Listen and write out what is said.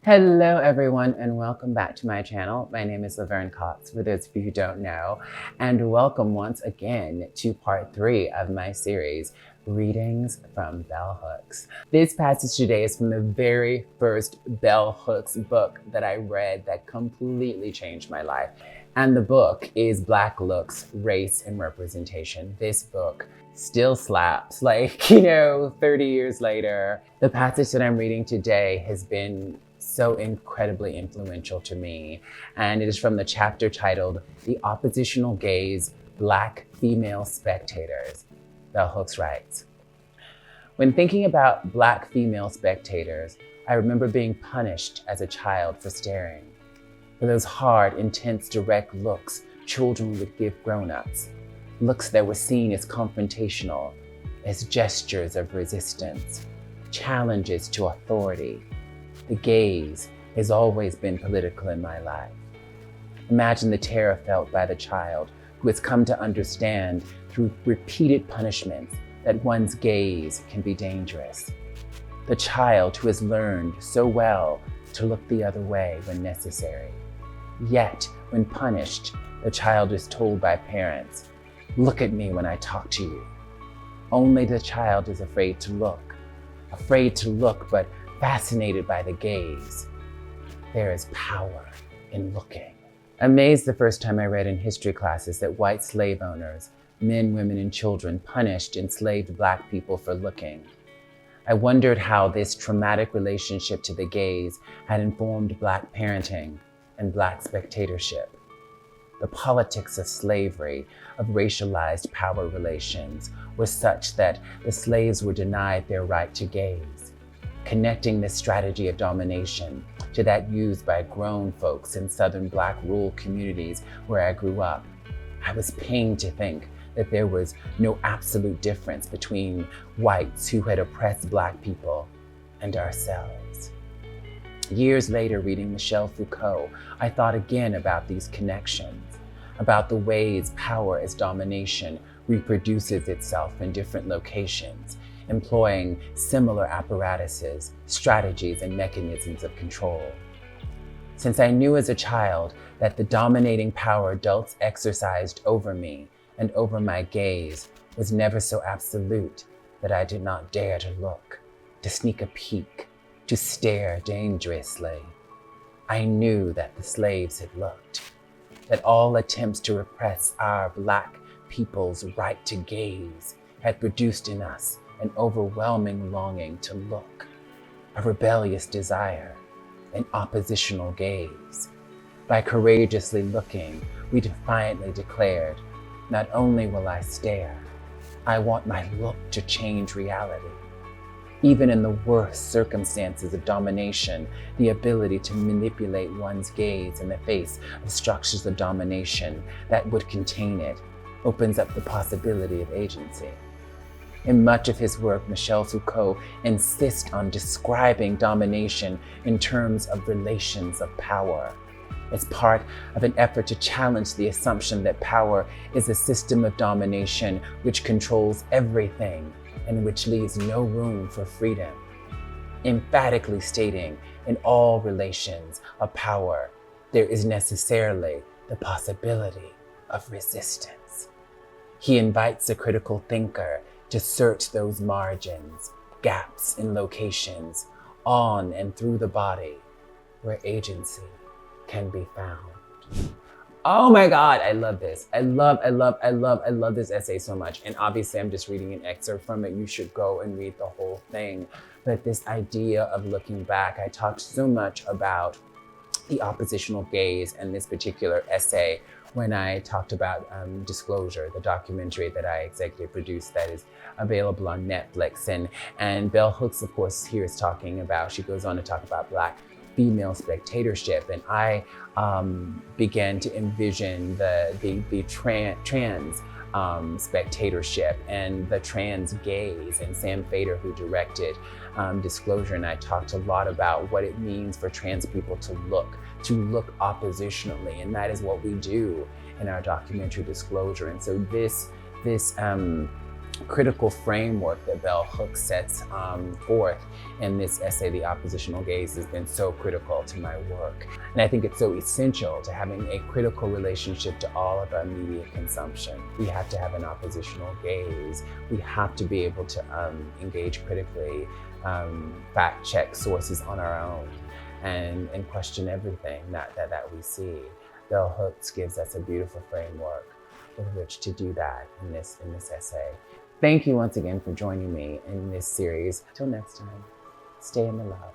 Hello everyone and welcome back to my channel. My name is Laverne Cox, for those of you who don't know, and welcome once again to part 3 of my series, Readings from Bell Hooks. This passage today is from the very first Bell Hooks book that I read that completely changed my life. And the book is Black Looks, Race and Representation. This book still slaps, 30 years later. The passage that I'm reading today has been so incredibly influential to me, and it is from the chapter titled The Oppositional Gaze, Black Female Spectators. Bell Hooks writes, "When thinking about Black female spectators, I remember being punished as a child for staring, for those hard, intense, direct looks children would give grown-ups, looks that were seen as confrontational, as gestures of resistance, challenges to authority. The gaze has always been political in my life. Imagine the terror felt by the child who has come to understand through repeated punishments that one's gaze can be dangerous. The child who has learned so well to look the other way when necessary. Yet, when punished, the child is told by parents, 'Look at me when I talk to you.' Only the child is afraid to look but fascinated by the gaze. There is power in looking." Amazed the first time I read in history classes that white slave owners, men, women, and children, punished enslaved Black people for looking. I wondered how this traumatic relationship to the gaze had informed Black parenting and Black spectatorship. The politics of slavery, of racialized power relations, were such that the slaves were denied their right to gaze. Connecting this strategy of domination to that used by grown folks in Southern Black rural communities where I grew up, I was pained to think that there was no absolute difference between whites who had oppressed Black people and ourselves. Years later, reading Michel Foucault, I thought again about these connections, about the ways power as domination reproduces itself in different locations, employing similar apparatuses, strategies, and mechanisms of control. Since I knew as a child that the dominating power adults exercised over me and over my gaze was never so absolute that I did not dare to look, to sneak a peek, to stare dangerously. I knew that the slaves had looked, that all attempts to repress our Black people's right to gaze had produced in us an overwhelming longing to look, a rebellious desire, an oppositional gaze. By courageously looking, we defiantly declared, "Not only will I stare, I want my look to change reality." Even in the worst circumstances of domination, the ability to manipulate one's gaze in the face of structures of domination that would contain it opens up the possibility of agency. In much of his work, Michel Foucault insists on describing domination in terms of relations of power, as part of an effort to challenge the assumption that power is a system of domination which controls everything and which leaves no room for freedom, emphatically stating in all relations of power, there is necessarily the possibility of resistance. He invites a critical thinker to search those margins, gaps in locations, on and through the body, where agency can be found. Oh my God, I love this. I love this essay so much. And obviously I'm just reading an excerpt from it. You should go and read the whole thing. But this idea of looking back, I talked so much about the oppositional gaze in this particular essay when I talked about Disclosure, the documentary that I executive produced that is available on Netflix. And Bell Hooks, of course, here is talking about, she goes on to talk about Black female spectatorship. And I began to envision the trans spectatorship and the trans gaze. And Sam Fader, who directed Disclosure, and I talked a lot about what it means for trans people to look oppositionally, and that is what we do in our documentary Disclosure. And so this critical framework that Bell Hooks sets forth in this essay, The Oppositional Gaze, has been so critical to my work. And I think it's so essential to having a critical relationship to all of our media consumption. We have to have an oppositional gaze. We have to be able to engage critically, fact check sources on our own, and question everything that we see. Bell Hooks gives us a beautiful framework with which to do that in this essay. Thank you once again for joining me in this series. Till next time, stay in the love.